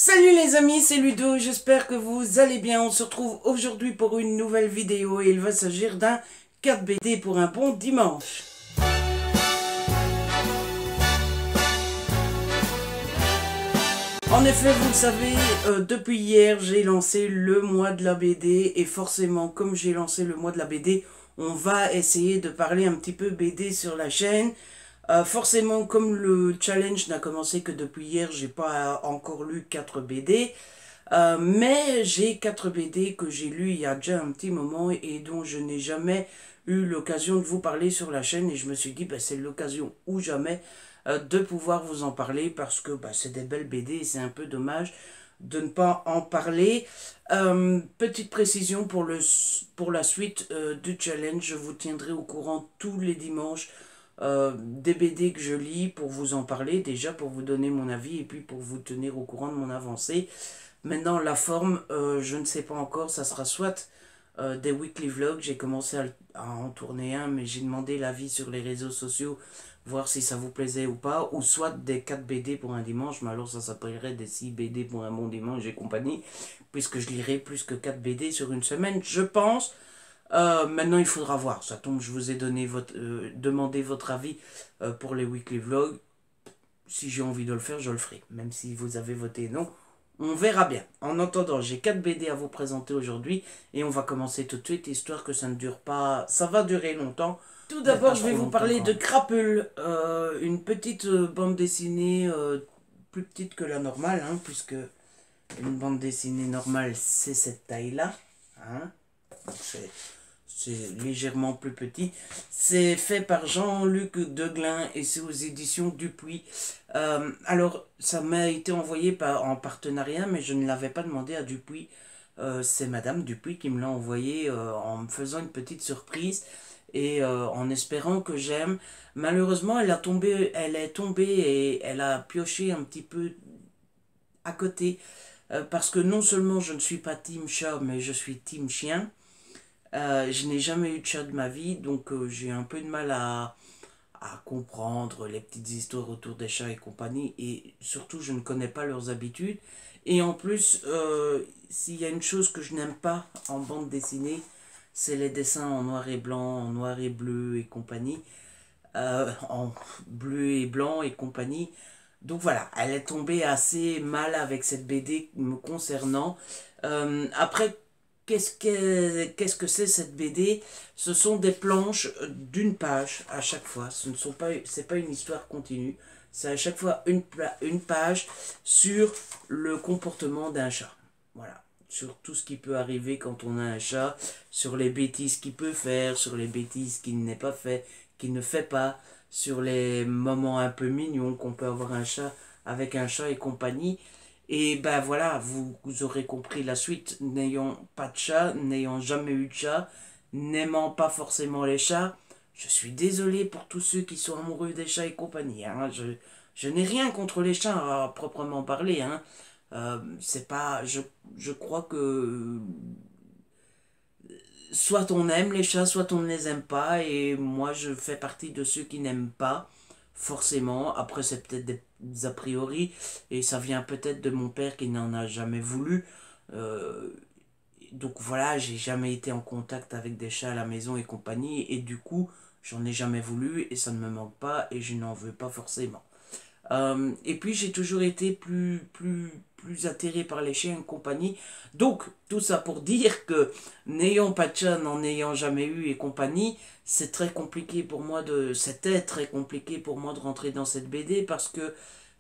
Salut les amis, c'est Ludo, j'espère que vous allez bien. On se retrouve aujourd'hui pour une nouvelle vidéo et il va s'agir d'un 4 BD pour un bon dimanche. En effet, vous le savez, depuis hier, j'ai lancé le mois de la BD et forcément, comme j'ai lancé le mois de la BD, on va essayer de parler un petit peu BD sur la chaîne. Forcément, comme le challenge n'a commencé que depuis hier, j'ai pas encore lu 4 BD. Mais j'ai 4 BD que j'ai lus il y a déjà un petit moment et dont je n'ai jamais eu l'occasion de vous parler sur la chaîne. Et je me suis dit, bah, c'est l'occasion ou jamais de pouvoir vous en parler parce que bah, c'est des belles BD et c'est un peu dommage de ne pas en parler. Petite précision pour la suite du challenge, je vous tiendrai au courant tous les dimanches des BD que je lis pour vous en parler, déjà pour vous donner mon avis et puis pour vous tenir au courant de mon avancée. Maintenant, la forme, je ne sais pas encore, ça sera soit des weekly vlogs, j'ai commencé à en tourner un, mais j'ai demandé l'avis sur les réseaux sociaux, voir si ça vous plaisait ou pas, ou soit des 4 BD pour un dimanche, mais alors ça s'appellerait des 6 BD pour un bon dimanche et compagnie, puisque je lirai plus que 4 BD sur une semaine, je pense. Maintenant, il faudra voir, ça tombe, je vous ai demandé votre avis pour les weekly vlogs. Si j'ai envie de le faire, je le ferai. Même si vous avez voté non, on verra bien. En attendant, j'ai 4 BD à vous présenter aujourd'hui et on va commencer tout de suite, histoire que ça ne dure pas... Ça va durer longtemps. Tout d'abord, je vais vous parler de Crapule, une petite bande dessinée plus petite que la normale, hein, puisque une bande dessinée normale, c'est cette taille-là. Hein. C'est légèrement plus petit. C'est fait par Jean-Luc Deglin et c'est aux éditions Dupuis. Alors, ça m'a été envoyé en partenariat, mais je ne l'avais pas demandé à Dupuis. C'est Madame Dupuis qui me l'a envoyé en me faisant une petite surprise et en espérant que j'aime. Malheureusement, elle est tombée et elle a pioché un petit peu à côté parce que non seulement je ne suis pas team chat, mais je suis team chien. Je n'ai jamais eu de chat de ma vie, donc j'ai un peu de mal à comprendre les petites histoires autour des chats et compagnie, et surtout je ne connais pas leurs habitudes. Et en plus, s'il y a une chose que je n'aime pas en bande dessinée, c'est les dessins en noir et blanc, en noir et bleu et compagnie, en bleu et blanc et compagnie. Donc voilà, elle est tombée assez mal avec cette BD me concernant. Après, qu'est-ce que c'est cette BD? Ce sont des planches d'une page à chaque fois. C'est pas une histoire continue. C'est à chaque fois une page sur le comportement d'un chat. Voilà. Sur tout ce qui peut arriver quand on a un chat, sur les bêtises qu'il peut faire, sur les bêtises qu'il n'est pas fait, qu'il ne fait pas, sur les moments un peu mignons qu'on peut avoir avec un chat et compagnie. Et ben voilà, vous aurez compris la suite, n'ayant pas de chat, n'ayant jamais eu de chat, n'aimant pas forcément les chats. Je suis désolé pour tous ceux qui sont amoureux des chats et compagnie. Hein. Je n'ai rien contre les chats à proprement parler. Hein. C'est pas, je crois que soit on aime les chats, soit on ne les aime pas. Et moi, je fais partie de ceux qui n'aiment pas, forcément. Après, c'est peut-être des a priori. Et ça vient peut-être de mon père qui n'en a jamais voulu. Euh, donc voilà, j'ai jamais été en contact avec des chats à la maison et compagnie. Et du coup, j'en ai jamais voulu. Et ça ne me manque pas. Et je n'en veux pas forcément. Et puis j'ai toujours été plus attiré par les chiens et compagnie. Donc, tout ça pour dire que n'ayant pas de chat, n'en ayant jamais eu et compagnie, c'était très compliqué pour moi de rentrer dans cette BD parce que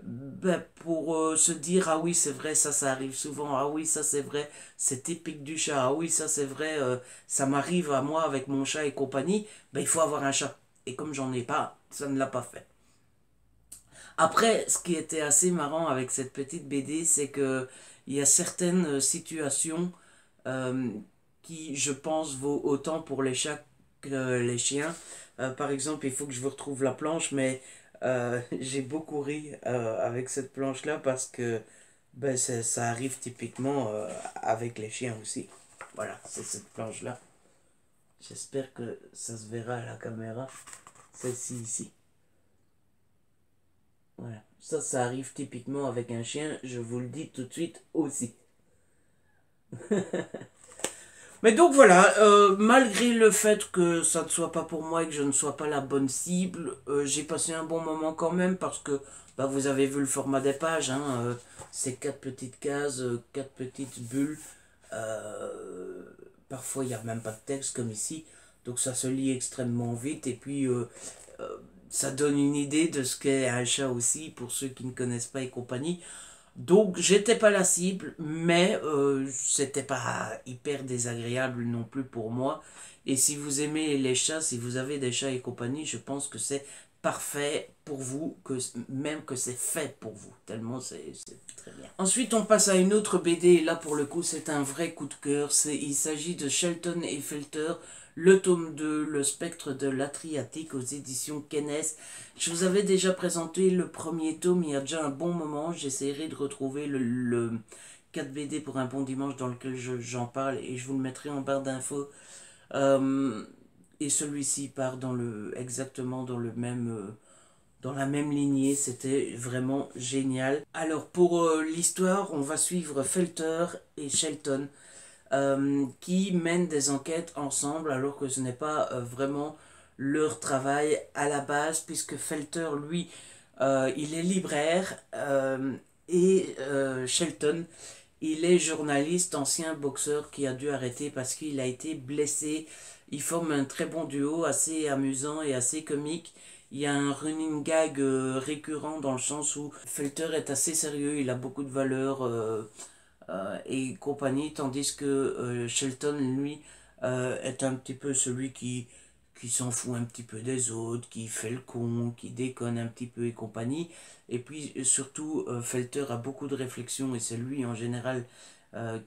ben, pour se dire ah oui c'est vrai ça arrive souvent, ah oui ça c'est vrai c'est typique du chat, ah oui ça c'est vrai ça m'arrive à moi avec mon chat et compagnie, ben il faut avoir un chat et comme j'en ai pas, ça ne l'a pas fait. Après, ce qui était assez marrant avec cette petite BD, c'est que il y a certaines situations euh, qui, je pense, vaut autant pour les chats que les chiens. Par exemple, il faut que je vous retrouve la planche, mais j'ai beaucoup ri avec cette planche-là parce que ben, ça arrive typiquement avec les chiens aussi. Voilà, c'est cette planche-là. J'espère que ça se verra à la caméra. Celle-ci ici. Voilà. Ça arrive typiquement avec un chien, je vous le dis tout de suite aussi. Mais donc voilà, malgré le fait que ça ne soit pas pour moi et que je ne sois pas la bonne cible, j'ai passé un bon moment quand même parce que bah, vous avez vu le format des pages, hein, c'est 4 petites cases, 4 petites bulles. euh, Parfois il n'y a même pas de texte comme ici, donc ça se lit extrêmement vite et puis euh, ça donne une idée de ce qu'est un chat aussi pour ceux qui ne connaissent pas et compagnie. Donc j'étais pas la cible, mais c'était pas hyper désagréable non plus pour moi. Et si vous aimez les chats, si vous avez des chats et compagnie, je pense que c'est parfait pour vous, que même que c'est fait pour vous, tellement c'est très bien. Ensuite, on passe à une autre BD, et là pour le coup, c'est un vrai coup de cœur. Il s'agit de Shelton et Felter, le tome 2, Le spectre de l'Adriatique aux éditions Kennes. Je vous avais déjà présenté le premier tome il y a déjà un bon moment. J'essaierai de retrouver le 4 BD pour un bon dimanche dans lequel j'en parle et je vous le mettrai en barre d'infos. Euh, et celui-ci part exactement dans la même lignée. C'était vraiment génial. Alors pour l'histoire, on va suivre Felter et Shelton qui mènent des enquêtes ensemble alors que ce n'est pas vraiment leur travail à la base puisque Felter, lui, il est libraire et Shelton, il est journaliste, ancien boxeur qui a dû arrêter parce qu'il a été blessé. Ils forment un très bon duo, assez amusant et assez comique. Il y a un running gag récurrent dans le sens où Felter est assez sérieux, il a beaucoup de valeur et compagnie, tandis que Shelton, lui, est un petit peu celui qui s'en fout un petit peu des autres, qui fait le con, qui déconne un petit peu et compagnie. Et puis surtout, Felter a beaucoup de réflexion et c'est lui en général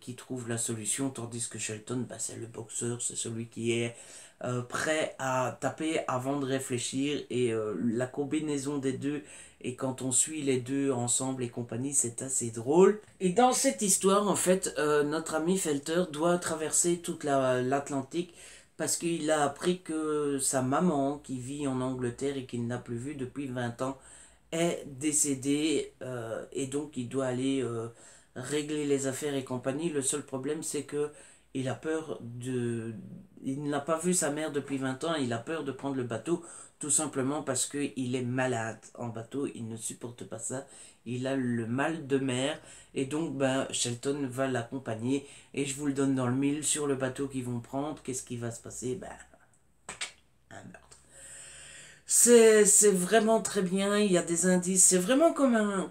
qui trouve la solution, tandis que Shelton, bah, c'est le boxeur, c'est celui qui est prêt à taper avant de réfléchir et la combinaison des deux et quand on suit les deux ensemble et compagnie, c'est assez drôle. Et dans cette histoire, en fait, notre ami Felter doit traverser toute l'Atlantique parce qu'il a appris que sa maman, qui vit en Angleterre et qu'il n'a plus vue depuis 20 ans, est décédée et donc il doit aller régler les affaires et compagnie. Le seul problème, c'est que il a peur de... Il n'a pas vu sa mère depuis 20 ans, il a peur de prendre le bateau, tout simplement parce qu'il est malade en bateau, il ne supporte pas ça, il a le mal de mer, et donc ben, Shelton va l'accompagner, et je vous le donne dans le mille, sur le bateau qu'ils vont prendre, qu'est-ce qui va se passer? Ben, un meurtre. C'est vraiment très bien, il y a des indices, c'est vraiment comme un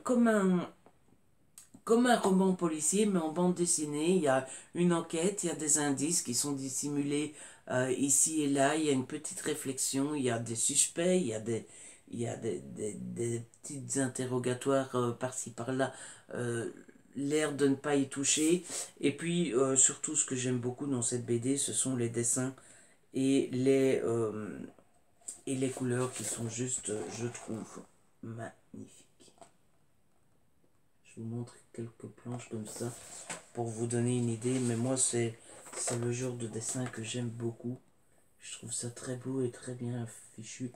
roman policier, mais en bande dessinée. Il y a une enquête, il y a des indices qui sont dissimulés ici et là, il y a une petite réflexion, il y a des suspects, il y a des petites interrogatoires par-ci par-là, euh, l'air de ne pas y toucher. Et puis, surtout, ce que j'aime beaucoup dans cette BD, ce sont les dessins et et les couleurs qui sont juste, je trouve, magnifiques. Je vous montre quelques planches comme ça pour vous donner une idée, mais moi c'est le genre de dessin que j'aime beaucoup. Je trouve ça très beau et très bien fichu.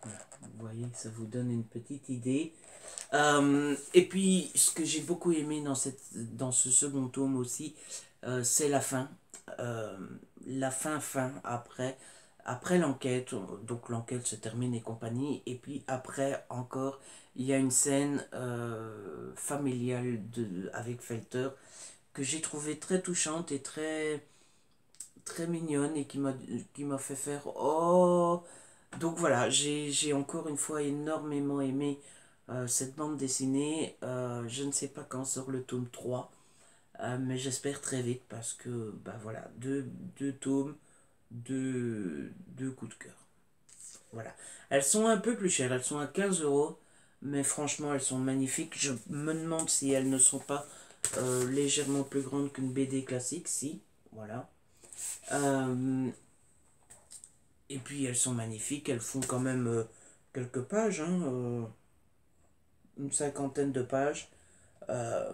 Voilà, vous voyez, ça vous donne une petite idée. Et puis, ce que j'ai beaucoup aimé dans ce second tome aussi, c'est la fin. Euh, la fin, après l'enquête. Donc l'enquête se termine et compagnie. Et puis après, encore, il y a une scène familiale avec Felter que j'ai trouvé très touchante et très mignonne et qui m'a fait faire oh. Donc voilà, j'ai encore une fois énormément aimé cette bande dessinée. Je ne sais pas quand sort le tome 3, mais j'espère très vite parce que bah voilà, deux tomes, deux coups de cœur. Voilà. Elles sont un peu plus chères, elles sont à 15 €, mais franchement elles sont magnifiques. Je me demande si elles ne sont pas légèrement plus grandes qu'une BD classique, si, voilà. Euh, et puis elles sont magnifiques, elles font quand même quelques pages, hein, une cinquantaine de pages. Euh,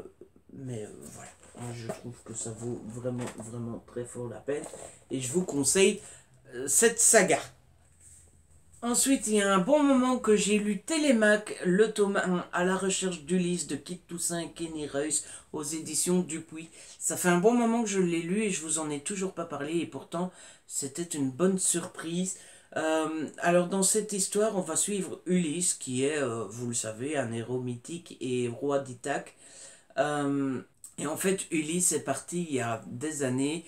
mais voilà, moi, je trouve que ça vaut vraiment, vraiment très fort la peine. Et je vous conseille cette saga. Ensuite, il y a un bon moment que j'ai lu Télémaque, le tome 1, à la recherche d'Ulysse de Kit Toussaint et Kenny Reuss aux éditions Dupuis. Ça fait un bon moment que je l'ai lu et je vous en ai toujours pas parlé et pourtant c'était une bonne surprise. Alors dans cette histoire, on va suivre Ulysse qui est, vous le savez, un héros mythique et roi d'Ithaque. Euh, et en fait, Ulysse est parti il y a des années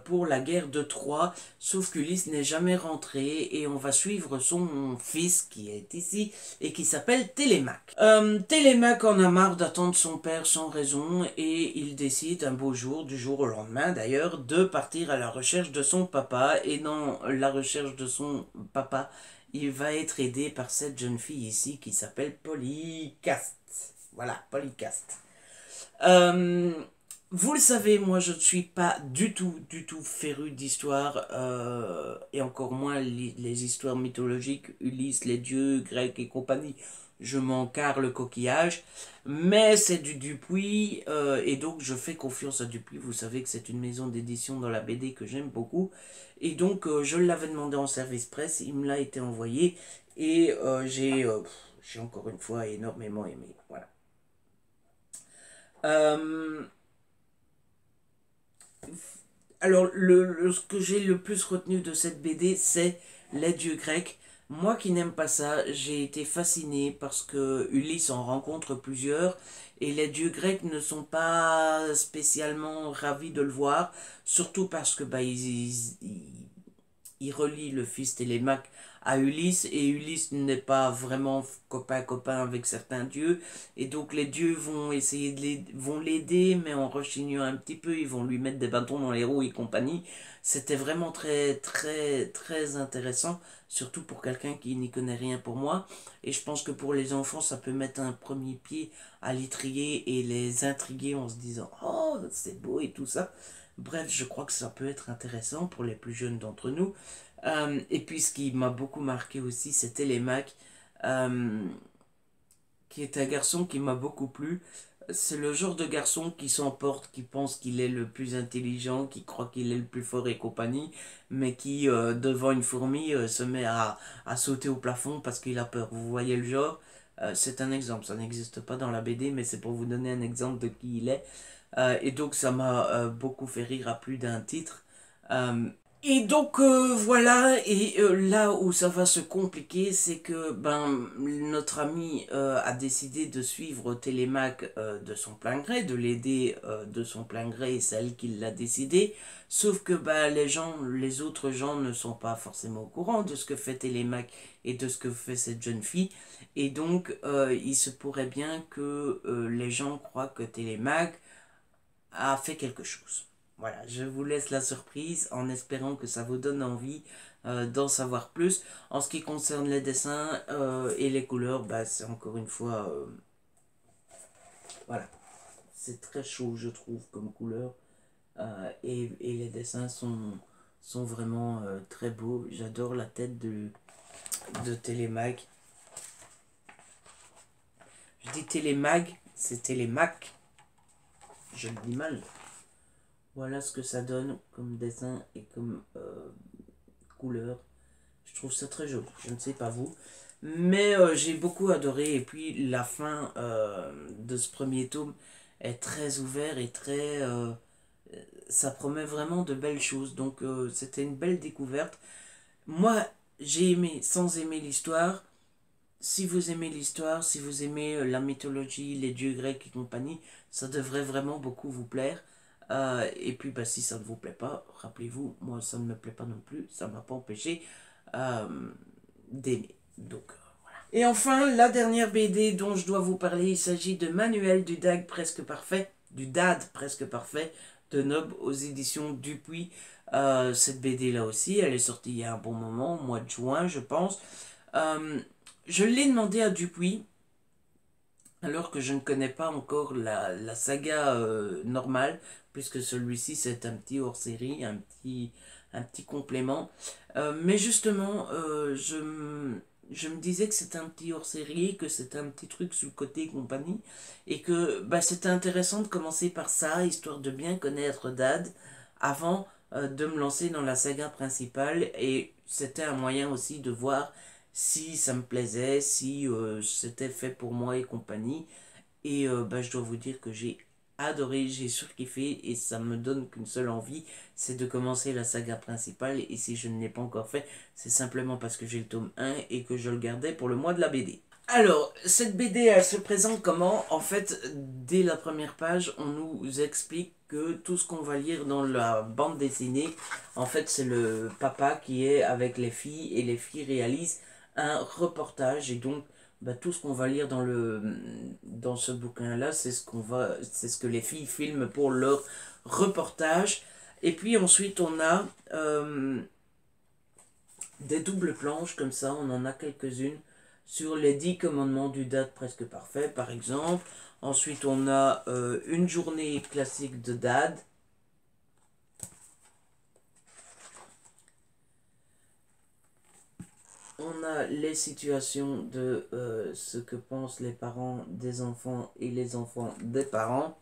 pour la guerre de Troie, sauf qu'Ulysse n'est jamais rentré et on va suivre son fils qui est ici et qui s'appelle Télémaque. Télémaque en a marre d'attendre son père sans raison et il décide un beau jour, du jour au lendemain d'ailleurs, de partir à la recherche de son papa et dans la recherche de son papa, il va être aidé par cette jeune fille ici qui s'appelle Polycaste. Voilà, Polycaste. Euh, Vous le savez, moi je ne suis pas du tout féru d'histoire, et encore moins les histoires mythologiques, Ulysse, les dieux grecs et compagnie. Je m'en carre le coquillage, mais c'est du Dupuis, et donc je fais confiance à Dupuis. Vous savez que c'est une maison d'édition dans la BD que j'aime beaucoup, et donc je l'avais demandé en service presse, il me l'a été envoyé, et j'ai encore une fois énormément aimé. Voilà. Euh, Alors, ce que j'ai le plus retenu de cette BD, c'est les dieux grecs. Moi qui n'aime pas ça, j'ai été fasciné parce que Ulysse en rencontre plusieurs et les dieux grecs ne sont pas spécialement ravis de le voir, surtout parce que il relie le fils Télémaque à Ulysse et Ulysse n'est pas vraiment copain avec certains dieux et donc les dieux vont essayer vont l'aider mais en rechignant un petit peu, ils vont lui mettre des bâtons dans les roues et compagnie. C'était vraiment très intéressant, surtout pour quelqu'un qui n'y connaît rien pour moi, et je pense que pour les enfants ça peut mettre un premier pied à l'étrier et les intriguer en se disant oh c'est beau et tout ça. Bref, je crois que ça peut être intéressant pour les plus jeunes d'entre nous. Et puis ce qui m'a beaucoup marqué aussi, c'était les Macs, euh, qui est un garçon qui m'a beaucoup plu. C'est le genre de garçon qui s'emporte, qui pense qu'il est le plus intelligent, qui croit qu'il est le plus fort et compagnie, mais qui, devant une fourmi, se met à sauter au plafond parce qu'il a peur. Vous voyez le genre? C'est un exemple, ça n'existe pas dans la BD, mais c'est pour vous donner un exemple de qui il est. Et donc ça m'a beaucoup fait rire à plus d'un titre. Et donc voilà, et là où ça va se compliquer, c'est que ben notre ami a décidé de suivre Télémaque de son plein gré, de l'aider de son plein gré, c'est elle qui l'a décidé, sauf que ben, les autres gens ne sont pas forcément au courant de ce que fait Télémaque et de ce que fait cette jeune fille, et donc il se pourrait bien que les gens croient que Télémaque a fait quelque chose. Voilà, je vous laisse la surprise en espérant que ça vous donne envie d'en savoir plus. En ce qui concerne les dessins et les couleurs, bah, c'est encore une fois, voilà, c'est très chaud je trouve comme couleur. Et les dessins sont vraiment très beaux. J'adore la tête de Télémac. Je dis Télémag, c'est Télémac. Je le dis mal. Voilà ce que ça donne comme dessin et comme couleur. Je trouve ça très joli. Je ne sais pas vous. Mais j'ai beaucoup adoré. Et puis la fin de ce premier tome est très ouvert et très... ça promet vraiment de belles choses. Donc c'était une belle découverte. Moi, j'ai aimé sans aimer l'histoire. Si vous aimez l'histoire, si vous aimez la mythologie, les dieux grecs et compagnie, ça devrait vraiment beaucoup vous plaire. Et puis, bah, si ça ne vous plaît pas, rappelez-vous, moi, ça ne me plaît pas non plus. Ça ne m'a pas empêché euh, d'aimer. Donc, voilà. Et enfin, la dernière BD dont je dois vous parler, il s'agit de Manuel du DAG presque parfait, du DAD presque parfait, de Nob aux éditions Dupuis. Cette BD là aussi, elle est sortie il y a un bon moment, au mois de juin, je pense. Euh, je l'ai demandé à Dupuis, alors que je ne connais pas encore la saga normale, puisque celui-ci c'est un petit hors-série, un petit complément. Mais justement, je me disais que c'était un petit hors-série, que c'était un petit truc sur le côté et compagnie, et que bah, c'était intéressant de commencer par ça, histoire de bien connaître Dad, avant de me lancer dans la saga principale, et c'était un moyen aussi de voir si ça me plaisait, si c'était fait pour moi et compagnie. Et bah, je dois vous dire que j'ai adoré, j'ai surkiffé, et ça me donne qu'une seule envie, c'est de commencer la saga principale. Et si je ne l'ai pas encore fait, c'est simplement parce que j'ai le tome 1 et que je le gardais pour le mois de la BD. Alors, cette BD, elle se présente comment? En fait, dès la première page, on nous explique que tout ce qu'on va lire dans la bande dessinée, en fait, c'est le papa qui est avec les filles, et les filles réalisent un reportage. Et donc, bah, tout ce qu'on va lire dans ce bouquin-là, c'est ce que les filles filment pour leur reportage. Et puis ensuite, on a des doubles planches comme ça, on en a quelques-unes sur les 10 commandements du Dad presque parfait, par exemple. Ensuite, on a une journée classique de Dad. On a les situations de ce que pensent les parents des enfants et les enfants des parents.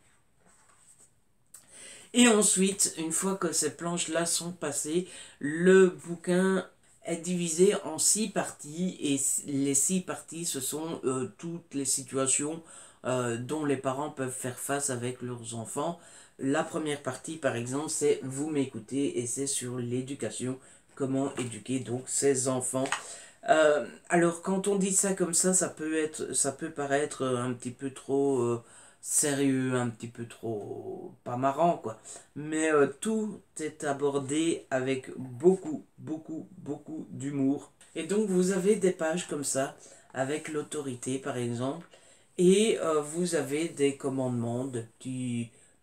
Et ensuite, une fois que ces planches-là sont passées, le bouquin est divisé en 6 parties, et les 6 parties, ce sont toutes les situations dont les parents peuvent faire face avec leurs enfants. La première partie, par exemple, c'est vous m'écoutez, et c'est sur l'éducation, comment éduquer donc ses enfants. Alors quand on dit ça comme ça peut paraître un petit peu trop sérieux, un petit peu trop pas marrant quoi. Mais tout est abordé avec beaucoup, beaucoup, beaucoup d'humour. Et donc vous avez des pages comme ça, avec l'autorité par exemple, et vous avez des commandements, des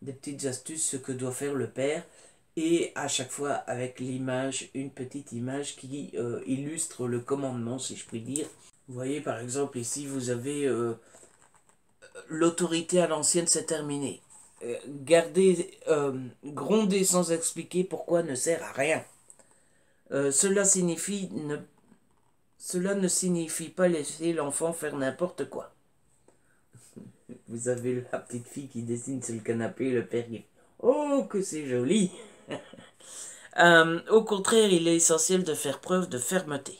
petites astuces, ce que doit faire le père. Et à chaque fois avec l'image, une petite image qui illustre le commandement, si je puis dire. Vous voyez par exemple ici, vous avez l'autorité à l'ancienne, c'est terminé. Gronder sans expliquer pourquoi ne sert à rien. Cela ne signifie pas laisser l'enfant faire n'importe quoi. Vous avez la petite fille qui dessine sur le canapé, le père qui... Oh, que c'est joli. Au contraire, il est essentiel de faire preuve de fermeté.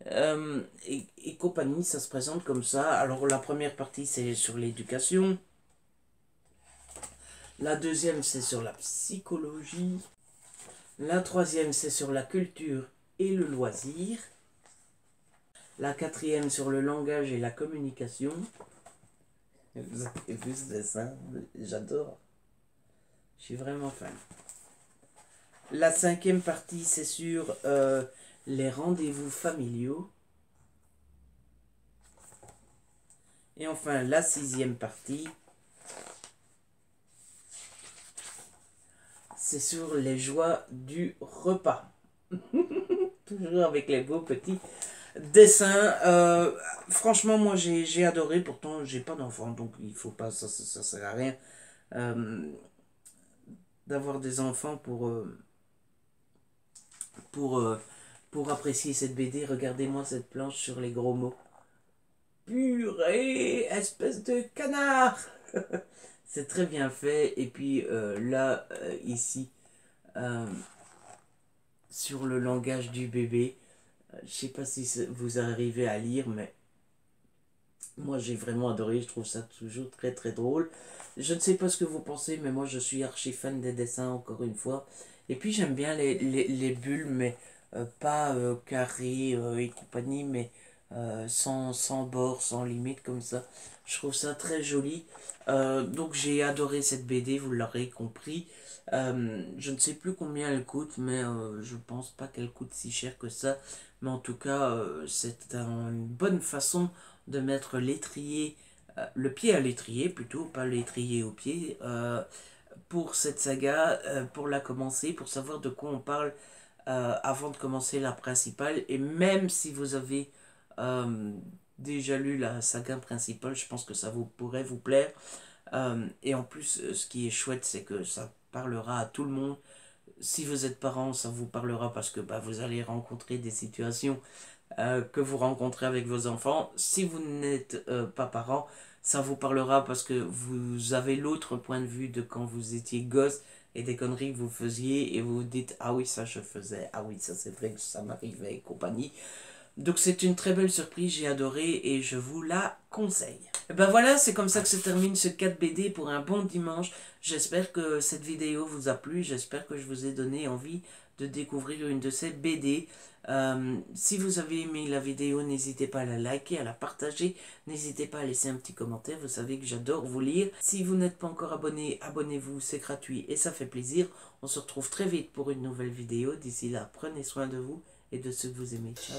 Et compagnie, ça se présente comme ça. Alors la première partie, c'est sur l'éducation. La deuxième, c'est sur la psychologie. La troisième, c'est sur la culture et le loisir. La quatrième, sur le langage et la communication. Vous avez vu ce dessin? J'adore. Je suis vraiment fan. La cinquième partie, c'est sur les rendez-vous familiaux. Et enfin, la sixième partie, c'est sur les joies du repas. Toujours avec les beaux petits dessins. Franchement, moi, j'ai adoré. Pourtant, j'ai pas d'enfant, donc il faut pas, ça sert à rien d'avoir des enfants pour apprécier cette BD. Regardez-moi cette planche sur les gros mots. Purée, espèce de canard. C'est très bien fait. Et puis là, ici, sur le langage du bébé, je sais pas si vous arrivez à lire, mais moi j'ai vraiment adoré. Je trouve ça toujours très très drôle. Je ne sais pas ce que vous pensez, mais moi je suis archi fan des dessins, encore une fois. Et puis j'aime bien les bulles, mais pas carrées et compagnie, mais sans bord, sans limite comme ça. Je trouve ça très joli. Donc j'ai adoré cette BD, vous l'aurez compris. Je ne sais plus combien elle coûte, mais je pense pas qu'elle coûte si cher que ça. Mais en tout cas, c'est une bonne façon de mettre l'étrier, le pied à l'étrier plutôt, pas l'étrier au pied, pour cette saga, pour la commencer, pour savoir de quoi on parle avant de commencer la principale. Et même si vous avez déjà lu la saga principale, je pense que ça pourrait vous plaire. Et en plus, ce qui est chouette, c'est que ça parlera à tout le monde. Si vous êtes parent, ça vous parlera parce que bah, vous allez rencontrer des situations que vous rencontrez avec vos enfants. Si vous n'êtes pas parent, ça vous parlera parce que vous avez l'autre point de vue de quand vous étiez gosse et des conneries que vous faisiez et vous vous dites ah oui ça je faisais, ah oui ça c'est vrai que ça m'arrivait et compagnie. Donc c'est une très belle surprise, j'ai adoré et je vous la conseille. Et ben voilà, c'est comme ça que se termine ce 4 BD pour un bon dimanche. J'espère que cette vidéo vous a plu, j'espère que je vous ai donné envie de découvrir une de ces BD. Si vous avez aimé la vidéo, n'hésitez pas à la liker, à la partager, n'hésitez pas à laisser un petit commentaire, vous savez que j'adore vous lire. Si vous n'êtes pas encore abonné, abonnez-vous, c'est gratuit et ça fait plaisir. On se retrouve très vite pour une nouvelle vidéo, d'ici là, prenez soin de vous et de ceux que vous aimez. Ciao.